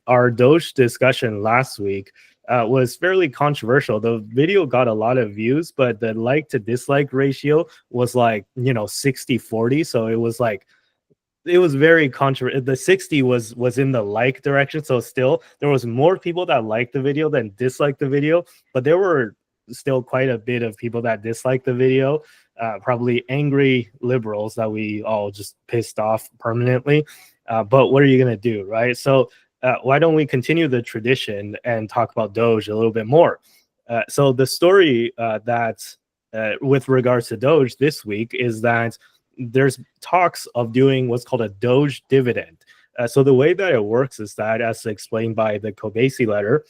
Our Doge discussion last week was fairly controversial. The video got a lot of views, but the like to dislike ratio was like, 60-40. So it was very controversial. The 60 was in the like direction. So still there was more people that liked the video than disliked the video, but there were still quite a bit of people that disliked the video. Probably angry liberals that we all just pissed off permanently. But what are you going to do, right? So why don't we continue the tradition and talk about Doge a little bit more? So the story that with regards to Doge this week is that there's talks of doing what's called a DOGE dividend. So the way that it works is that, as explained by the Kobasi letter,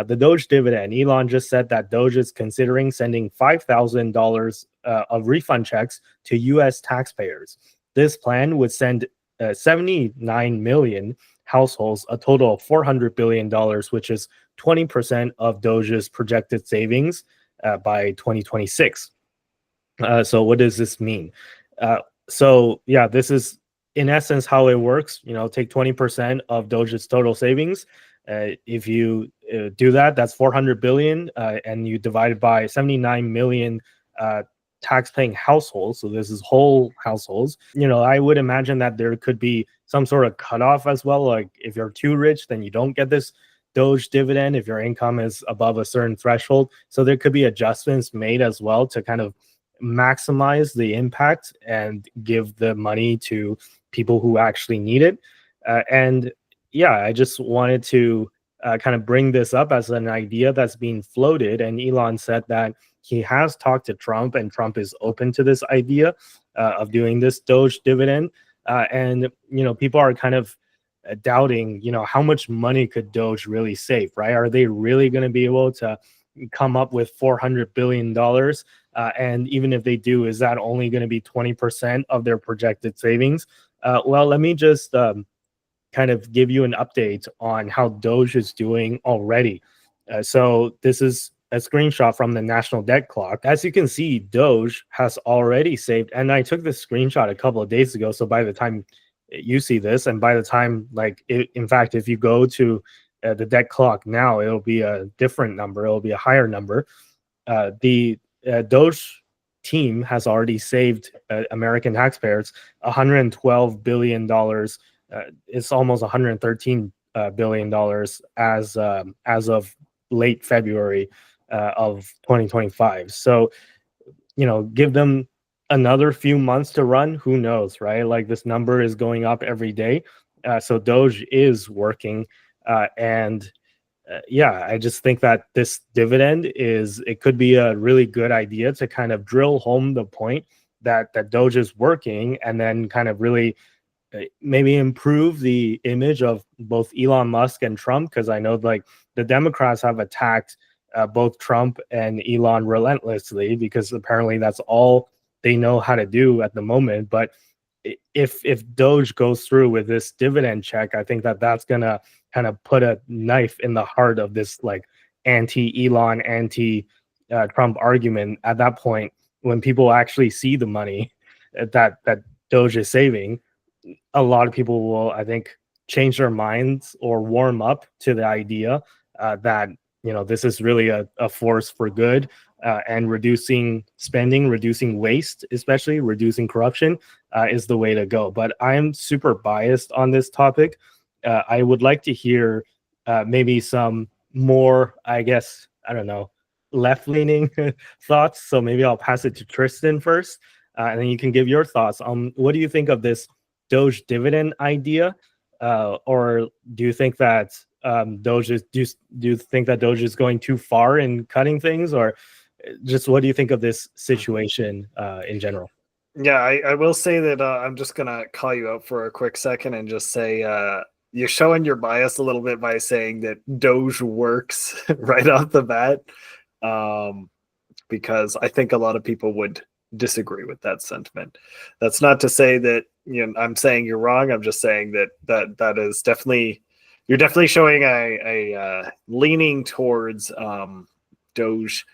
the DOGE dividend, Elon just said that DOGE is considering sending $5,000 of refund checks to U.S. taxpayers. This plan would send 79 million households a total of $400 billion, which is 20% of DOGE's projected savings by 2026. So what does this mean? This is in essence how it works. Take 20% of Doge's total savings. If you do that, that's 400 billion, and you divide it by 79 million tax-paying households. So this is whole households. I would imagine that there could be some sort of cutoff as well. Like if you're too rich, then you don't get this Doge dividend if your income is above a certain threshold. So there could be adjustments made as well to kind of maximize the impact and give the money to people who actually need it. I just wanted to kind of bring this up as an idea that's being floated. And Elon said that he has talked to Trump, and Trump is open to this idea of doing this Doge dividend. People are kind of doubting, how much money could Doge really save, right? Are they really going to be able to come up with $400 billion? And even if they do, is that only going to be 20% of their projected savings? Let me just kind of give you an update on how Doge is doing already. So this is a screenshot from the national debt clock. As you can see, Doge has already saved, and I took this screenshot a couple of days ago. So by the time you see this, and by the time, in fact, if you go to the debt clock now, it'll be a different number. It'll be a higher number. The Doge team has already saved American taxpayers $112 billion. It's almost $113 billion as of late February of 2025. So, give them another few months to run. Who knows, right? Like this number is going up every day. So Doge is working. I just think that this dividend it could be a really good idea to kind of drill home the point that Doge is working, and then kind of really maybe improve the image of both Elon Musk and Trump, because I know the Democrats have attacked both Trump and Elon relentlessly, because apparently that's all they know how to do at the moment. But if Doge goes through with this dividend check, I think that that's gonna kind of put a knife in the heart of this anti-Elon, anti-Trump argument. At that point, when people actually see the money that Doge is saving, a lot of people will, I think, change their minds or warm up to the idea that this is really a force for good, and reducing spending, reducing waste, especially reducing corruption, is the way to go. But I am super biased on this topic. I would like to hear maybe some more, I guess, I don't know, left-leaning thoughts. So maybe I'll pass it to Tristan first, and then you can give your thoughts on what do you think of this Doge dividend idea, or do you think that Doge is do you think that Doge is going too far in cutting things, or just what do you think of this situation in general? Yeah, I will say that I'm just gonna call you out for a quick second and just say you're showing your bias a little bit by saying that Doge works right off the bat, because I think a lot of people would disagree with that sentiment. That's not to say that I'm saying you're wrong. I'm just saying that is definitely, you're definitely showing a leaning towards Doge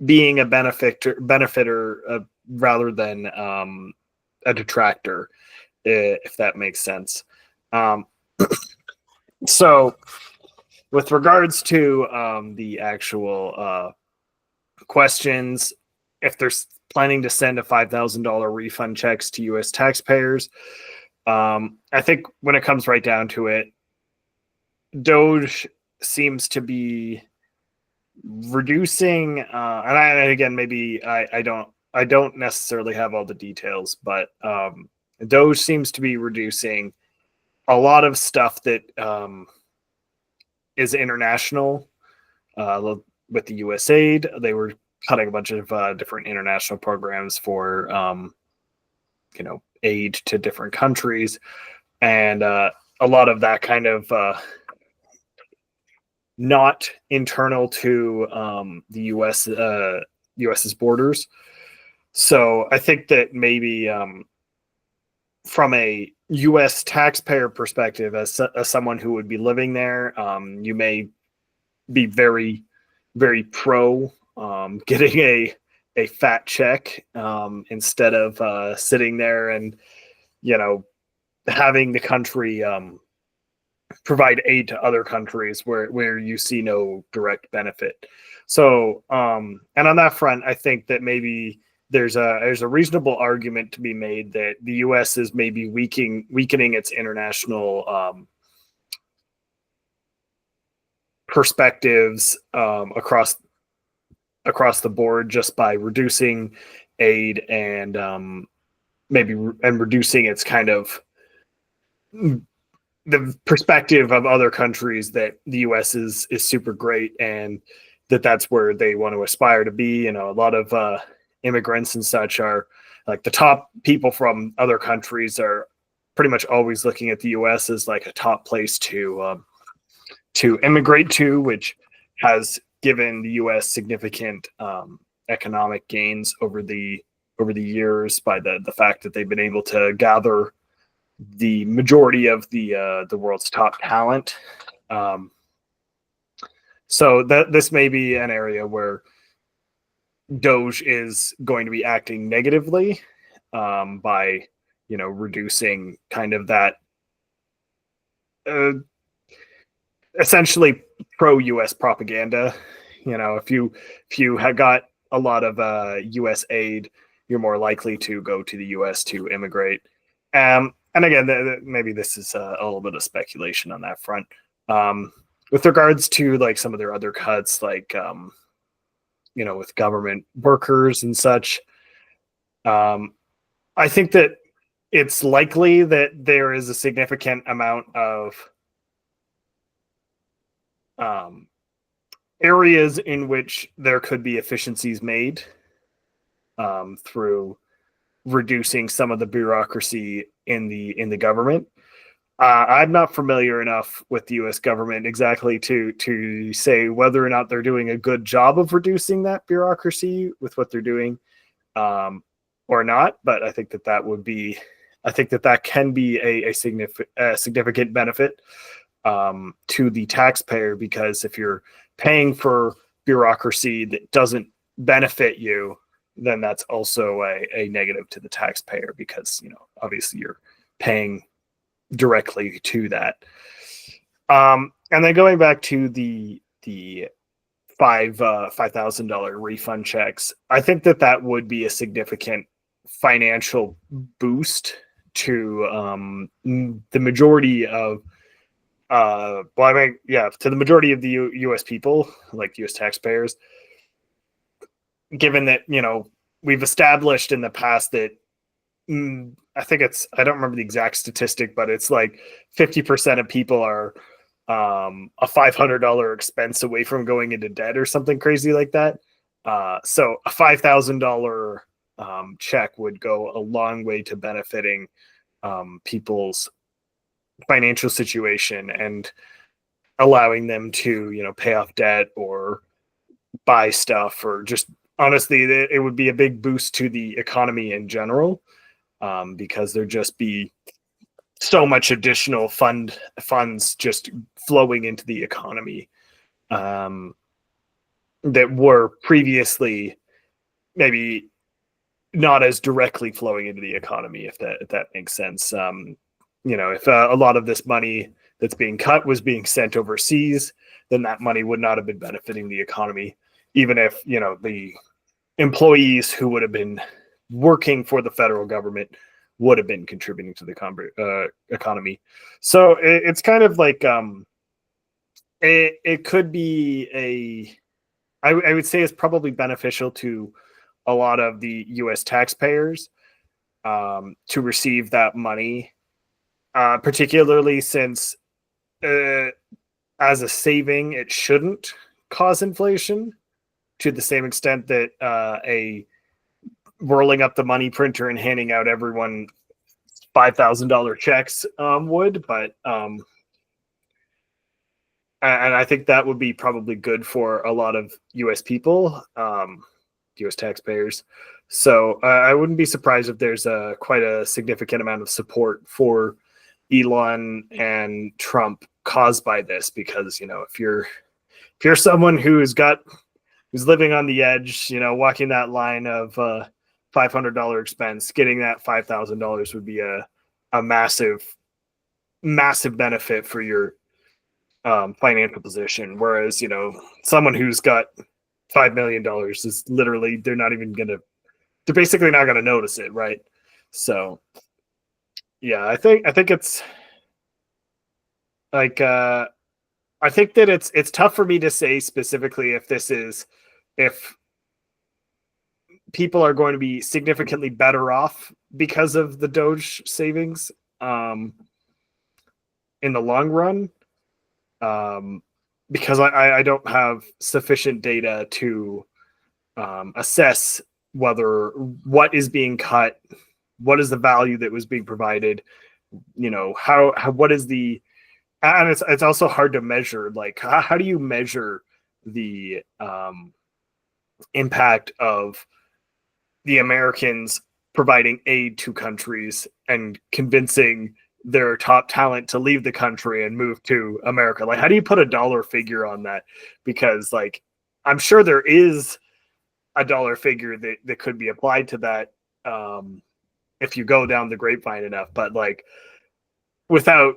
being a benefiter rather than a detractor, if that makes sense. So with regards to the actual questions, if they're planning to send a $5,000 refund checks to U.S. taxpayers, I think when it comes right down to it, DOGE seems to be reducing, and again, maybe I don't necessarily have all the details, but DOGE seems to be reducing a lot of stuff that is international. With the U.S. aid, they were cutting a bunch of different international programs for aid to different countries, and a lot of that kind of not internal to the U.S.'s borders. So I think that maybe from a U.S. taxpayer perspective, as someone who would be living there, you may be very, very pro getting a fat check instead of sitting there and having the country provide aid to other countries where you see no direct benefit. So and on that front, I think that maybe there's a reasonable argument to be made that the U.S. is maybe weakening its international perspectives across the board just by reducing aid and reducing its kind of the perspective of other countries that the U.S. is super great and that's where they want to aspire to be. A lot of immigrants and such are like the top people from other countries are pretty much always looking at the U.S. as like a top place to immigrate to, which has given the U.S. significant economic gains over the years by the fact that they've been able to gather the majority of the world's top talent. So this may be an area where DOGE is going to be acting negatively by reducing kind of that essentially pro-US propaganda. If you have got a lot of US aid, you're more likely to go to the US to immigrate. And again, maybe this is a little bit of speculation on that front. With regards to like some of their other cuts, like with government workers and such, I think that it's likely that there is a significant amount of areas in which there could be efficiencies made through reducing some of the bureaucracy in the government. I'm not familiar enough with the U.S. government exactly to say whether or not they're doing a good job of reducing that bureaucracy with what they're doing or not. But I think that can be a significant benefit to the taxpayer, because if you're paying for bureaucracy that doesn't benefit you, then that's also a negative to the taxpayer, because obviously you're paying directly to that. And then going back to the $5,000 refund checks, I think that would be a significant financial boost to the majority of to the majority of the U.S. people, like U.S. taxpayers, given that we've established in the past that I don't remember the exact statistic, but it's like 50% of people are a $500 expense away from going into debt or something crazy like that. So a $5,000 check would go a long way to benefiting people's financial situation and allowing them to pay off debt or buy stuff, or just honestly it would be a big boost to the economy in general, because there'd just be so much additional funds just flowing into the economy that were previously maybe not as directly flowing into the economy, if that makes sense. If a lot of this money that's being cut was being sent overseas, then that money would not have been benefiting the economy, even if, you know, the employees who would have been working for the federal government would have been contributing to the economy. So it's kind of like it could be I would say it's probably beneficial to a lot of the U.S. taxpayers to receive that money, particularly since as a saving, it shouldn't cause inflation to the same extent that a rolling up the money printer and handing out everyone $5,000 checks would. But and I think that would be probably good for a lot of U.S. people, U.S. taxpayers. So I wouldn't be surprised if there's quite a significant amount of support for Elon and Trump caused by this, because, you know, if you're someone who's living on the edge, you know, walking that line of $500 expense, getting that $5,000 would be a massive benefit for your financial position. Whereas, you know, someone who's got $5 million is literally, they're basically not going to notice it. Right. So yeah, I think it's like, I think that it's tough for me to say specifically if people are going to be significantly better off because of the Doge savings in the long run. Because I don't have sufficient data to assess what is being cut, what is the value that was being provided, you know, what is the, and it's also hard to measure, like how do you measure the impact of the Americans providing aid to countries and convincing their top talent to leave the country and move to America? Like, how do you put a dollar figure on that? Because, like, I'm sure there is a dollar figure that could be applied to that if you go down the grapevine enough, but like without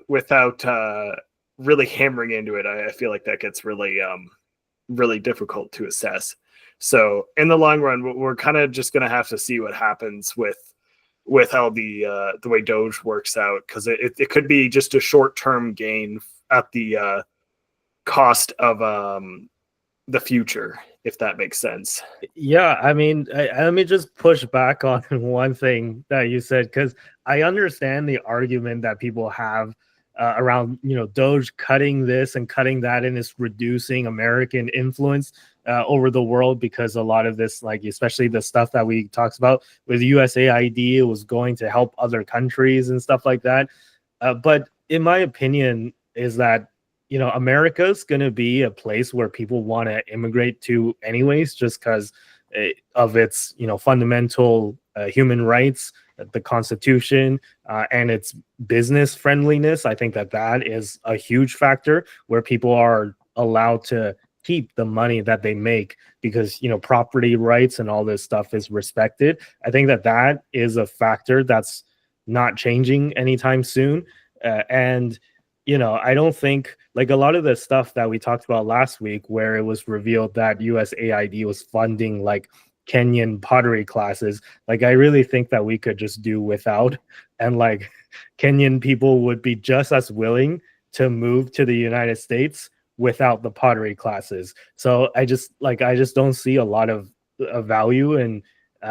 really hammering into it, I feel like that gets really difficult to assess. So in the long run, we're kind of just going to have to see what happens with how the way Doge works out, because it could be just a short-term gain at the cost of the future, if that makes sense. Yeah, I mean, let me just push back on one thing that you said, because I understand the argument that people have around, you know, Doge cutting this and cutting that, and it's reducing American influence over the world, because a lot of this, like especially the stuff that we talked about with USAID, it was going to help other countries and stuff like that. But in my opinion, is that, you know, America's going to be a place where people want to immigrate to anyways, just because of its, you know, fundamental human rights, the Constitution, and its business friendliness. I think that is a huge factor where people are allowed to keep the money that they make, because, you know, property rights and all this stuff is respected. I think that is a factor that's not changing anytime soon. And you know, I don't think, like, a lot of the stuff that we talked about last week, where it was revealed that USAID was funding like Kenyan pottery classes, like, I really think that we could just do without, and like Kenyan people would be just as willing to move to the United States without the pottery classes. So I just don't see a lot of value in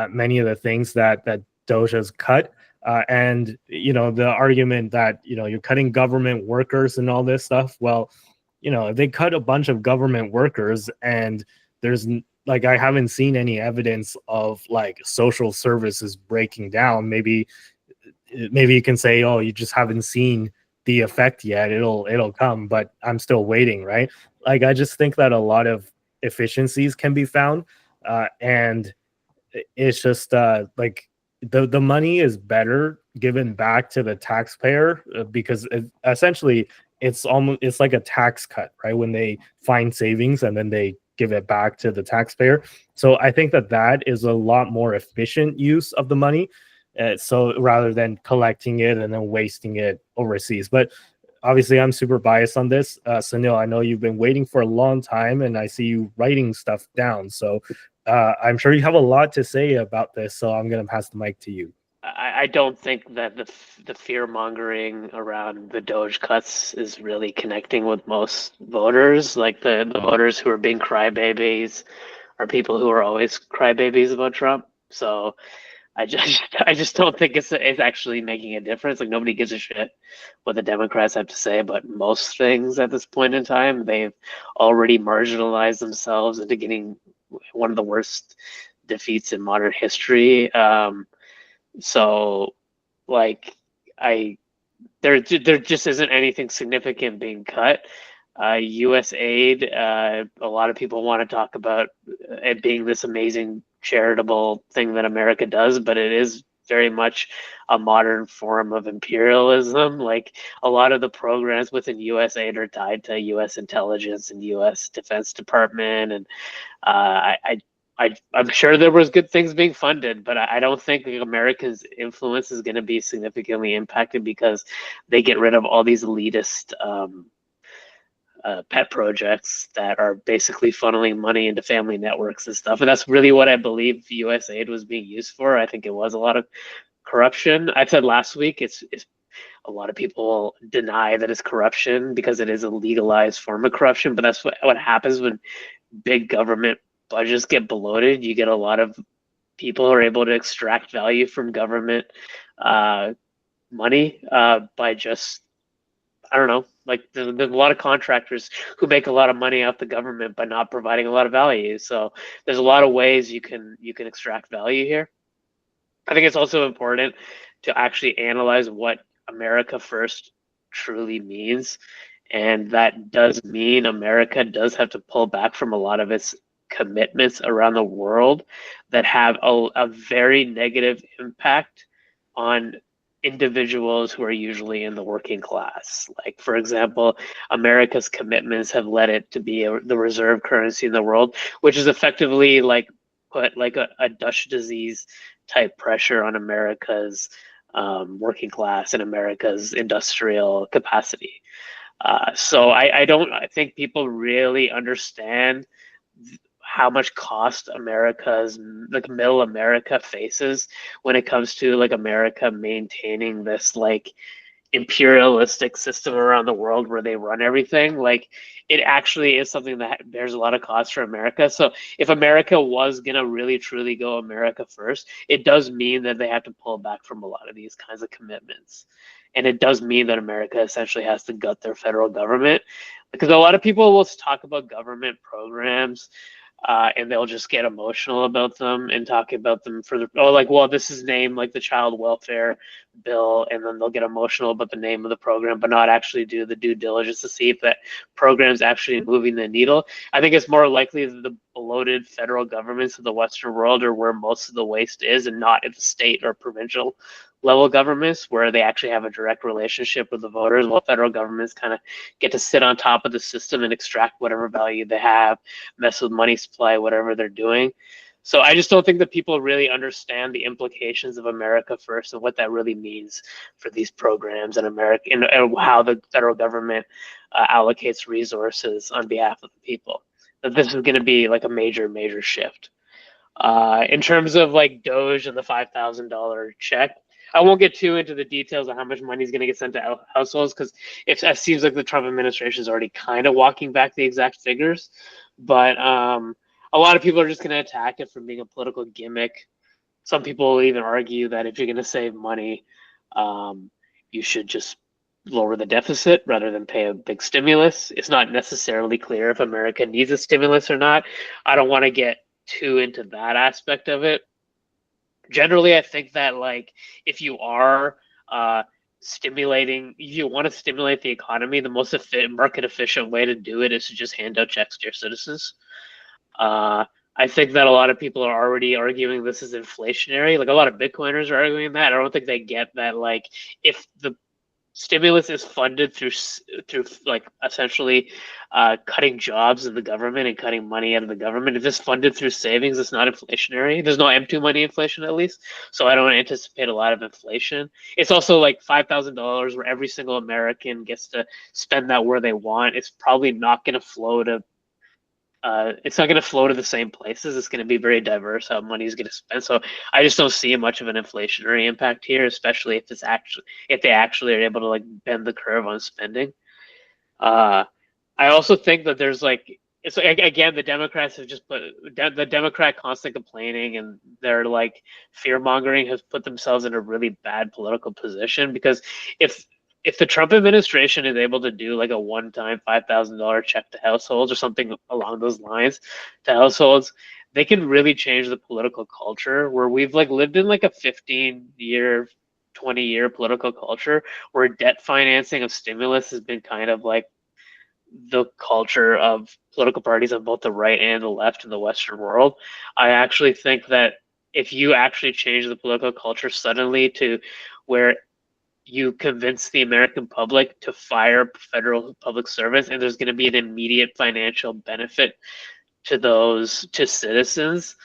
many of the things that Doge has cut. And, you know, the argument that, you know, you're cutting government workers and all this stuff. Well, you know, if they cut a bunch of government workers and there's like, I haven't seen any evidence of like social services breaking down. Maybe you can say, oh, you just haven't seen the effect yet. It'll come, but I'm still waiting, right? Like, I just think that a lot of efficiencies can be found. And it's just like, the money is better given back to the taxpayer, because essentially it's like a tax cut, right? When they find savings and then they give it back to the taxpayer. So I think that is a lot more efficient use of the money. So rather than collecting it and then wasting it overseas. But obviously I'm super biased on this. Sunil, I know you've been waiting for a long time, and I see you writing stuff down. So I'm sure you have a lot to say about this. So I'm going to pass the mic to you. I don't think that the fear mongering around the Doge cuts is really connecting with most voters. Like the voters who are being crybabies are people who are always crybabies about Trump. So I just don't think it's actually making a difference. Like nobody gives a shit what the Democrats have to say about most things at this point in time. They've already marginalized themselves into getting one of the worst defeats in modern history. So like I there just isn't anything significant being cut. U.S. aid, a lot of people want to talk about it being this amazing charitable thing that America does, but it is very much a modern form of imperialism. Like a lot of the programs within U.S. aid are tied to U.S. intelligence and U.S. Defense Department, and I'm sure there was good things being funded, but I don't think America's influence is going to be significantly impacted because they get rid of all these elitist pet projects that are basically funneling money into family networks and stuff. And that's really what I believe U.S. aid was being used for. I think it was a lot of corruption. I said last week it's a lot of people deny that it's corruption because it is a legalized form of corruption, but that's what happens when big government budgets get bloated. You get a lot of people who are able to extract value from government money by just, I don't know, like there's a lot of contractors who make a lot of money off the government by not providing a lot of value. So there's a lot of ways you can extract value here. I think it's also important to actually analyze what America First truly means. And that does mean America does have to pull back from a lot of its commitments around the world that have a very negative impact on individuals who are usually in the working class. Like, for example, America's commitments have led it to be the reserve currency in the world, which is effectively like put like a Dutch disease type pressure on America's working class and America's industrial capacity. So I think people really understand how much cost America's, like middle America faces when it comes to like America maintaining this like imperialistic system around the world where they run everything. Like it actually is something that bears a lot of cost for America. So if America was gonna really truly go America first, it does mean that they have to pull back from a lot of these kinds of commitments. And it does mean that America essentially has to gut their federal government, because a lot of people will talk about government programs and they'll just get emotional about them and talk about them for the, oh, like, well, this is named like the child welfare bill, and then they'll get emotional about the name of the program, but not actually do the due diligence to see if that program's actually moving the needle. I think it's more likely that the bloated federal governments of the Western world are where most of the waste is, and not at the state or provincial level governments where they actually have a direct relationship with the voters, while federal governments kind of get to sit on top of the system and extract whatever value they have, mess with money supply, whatever they're doing. So I just don't think that people really understand the implications of America First and what that really means for these programs in America, and how the federal government allocates resources on behalf of the people. That this is going to be like a major shift. In terms of like Doge and the $5,000 check, I won't get too into the details of how much money is going to get sent to households, because it seems like the Trump administration is already kind of walking back the exact figures. But a lot of people are just going to attack it from being a political gimmick. Some people will even argue that if you're going to save money, you should just lower the deficit rather than pay a big stimulus. It's not necessarily clear if America needs a stimulus or not. I don't want to get too into that aspect of it. Generally, I think that like if you are if you want to stimulate the economy, the most market efficient way to do it is to just hand out checks to your citizens. I think that a lot of people are already arguing this is inflationary. Like a lot of Bitcoiners are arguing that. I don't think they get that like if the stimulus is funded through like essentially cutting jobs in the government and cutting money out of the government. If it's funded through savings, it's not inflationary. There's no M2 money inflation, at least, so I don't anticipate a lot of inflation. It's also like $5,000 where every single American gets to spend that where they want. It's probably not going to flow to it's not going to flow to the same places. It's going to be very diverse how money is going to spend. So I just don't see much of an inflationary impact here, especially if they actually are able to like bend the curve on spending. I also think that there's like it's like, again, the Democrats have just put the Democrat constant complaining and their like fear mongering has put themselves in a really bad political position, because if the Trump administration is able to do like a one-time $5,000 check to households or something along those lines to households, they can really change the political culture where we've like lived in like a 15-year, 20-year political culture where debt financing of stimulus has been kind of like the culture of political parties on both the right and the left in the Western world. I actually think that if you actually change the political culture suddenly to where you convince the American public to fire federal public servants, and there's going to be an immediate financial benefit to citizens.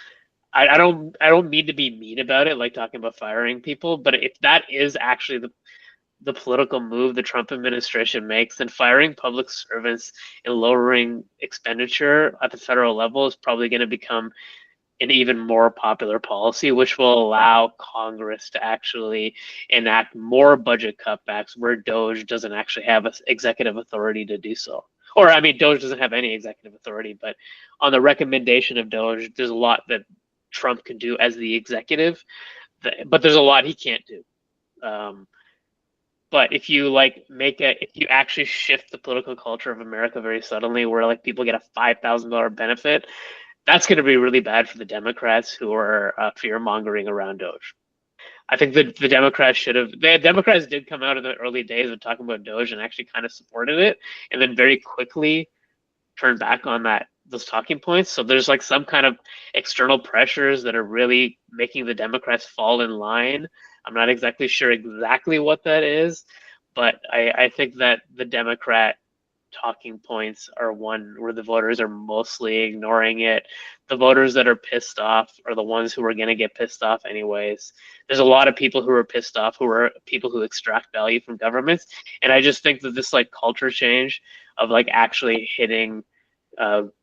I don't mean to be mean about it, like talking about firing people, but if that is actually the political move the Trump administration makes, then firing public servants and lowering expenditure at the federal level is probably going to become an even more popular policy, which will allow Congress to actually enact more budget cutbacks where DOGE doesn't actually have executive authority to do so. Or, I mean, DOGE doesn't have any executive authority, but on the recommendation of DOGE, there's a lot that Trump can do as the executive, but there's a lot he can't do. But if you if you actually shift the political culture of America very suddenly, where like people get a $5,000 benefit, that's going to be really bad for the Democrats who are fear mongering around DOGE. I think that the Democrats did come out in the early days of talking about DOGE and actually kind of supported it, and then very quickly turned back on those talking points. So there's like some kind of external pressures that are really making the Democrats fall in line. I'm not exactly sure what that is, but I think that the Democrat talking points are one where the voters are mostly ignoring it. The voters that are pissed off are the ones who are going to get pissed off anyways. There's a lot of people who are pissed off who are people who extract value from governments, and I just think that this like culture change of like actually hitting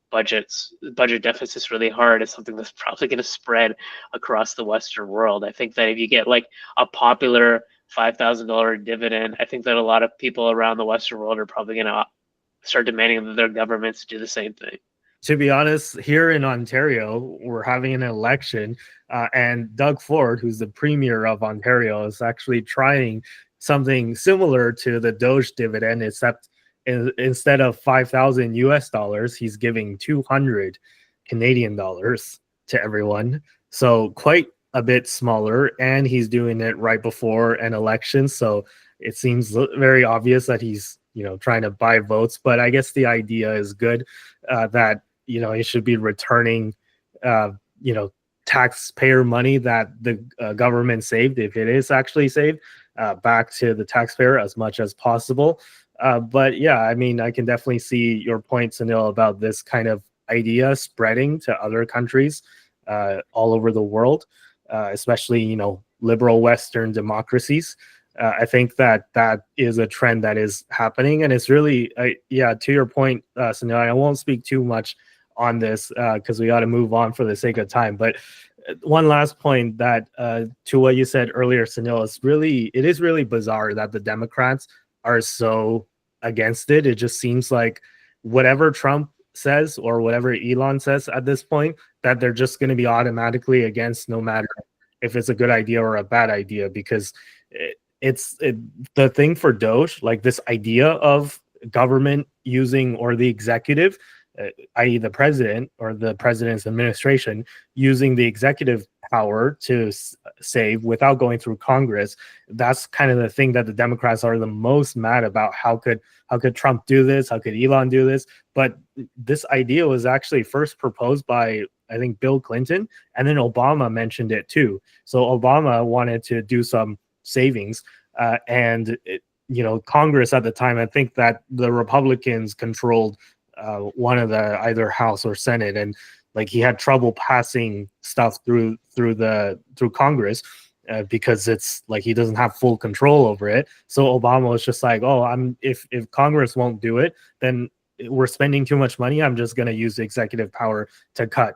budget deficits really hard is something that's probably going to spread across the Western world. I think that if you get like a popular $5,000 dividend, I think that a lot of people around the Western world are probably going to start demanding that their governments do the same thing. To be honest, here in Ontario, we're having an election, and Doug Ford, who's the premier of Ontario, is actually trying something similar to the DOGE dividend, except instead of 5,000 US dollars, he's giving 200 Canadian dollars to everyone. So quite a bit smaller, and he's doing it right before an election. So it seems very obvious that he's trying to buy votes, but I guess the idea is good, that it should be returning taxpayer money that the government saved, if it is actually saved, back to the taxpayer as much as possible. But yeah, I mean, I can definitely see your point, Zillennial, about this kind of idea spreading to other countries all over the world, especially liberal Western democracies. I think that is a trend that is happening, and it's really, to your point, Zillennial, I won't speak too much on this because we got to move on for the sake of time. But one last point that to what you said earlier, Zillennial, it is really bizarre that the Democrats are so against it. It just seems like whatever Trump says or whatever Elon says at this point, that they're just going to be automatically against, no matter if it's a good idea or a bad idea, because the thing for DOGE, like this idea of government using, or the executive, i.e. the president or the president's administration, using the executive power to save without going through Congress. That's kind of the thing that the Democrats are the most mad about. How could Trump do this? How could Elon do this? But this idea was actually first proposed by, I think, Bill Clinton, and then Obama mentioned it too. So Obama wanted to do some savings, and Congress at the time. I think that the Republicans controlled one of the either House or Senate, and like he had trouble passing stuff through Congress because it's like he doesn't have full control over it. So Obama was just like, oh, if Congress won't do it, then we're spending too much money. I'm just going to use the executive power to cut.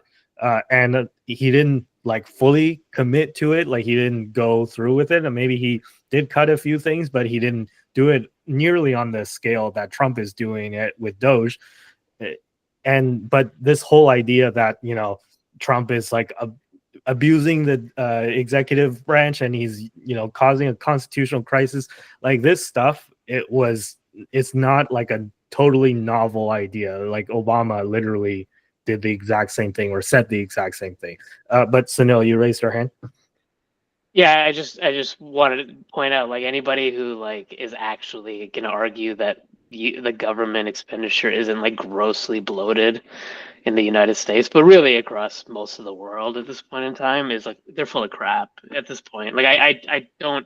And he didn't like fully commit to it. Like he didn't go through with it. And maybe he did cut a few things, but he didn't do it nearly on the scale that Trump is doing it with DOGE. But this whole idea that, Trump is like abusing the executive branch and he's, causing a constitutional crisis, like this stuff, it's not like a totally novel idea. Like Obama literally did the exact same thing or said the exact same thing. But Sunil, you raised your hand. Yeah, I just wanted to point out, like, anybody who like is actually going to argue that the government expenditure isn't like grossly bloated in the United States, but really across most of the world at this point in time, is like they're full of crap at this point. Like I don't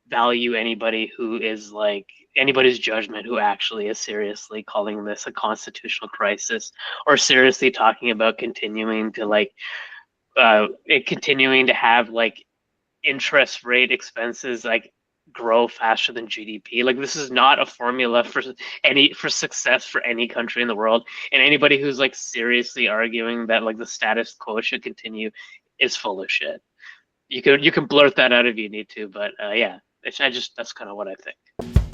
value anybody's judgment who actually is seriously calling this a constitutional crisis, or seriously talking about continuing to have like interest rate expenses like grow faster than GDP. Like this is not a formula for success for any country in the world. And anybody who's like seriously arguing that like the status quo should continue is full of shit. You can blurt that out if you need to, but yeah, that's kind of what I think.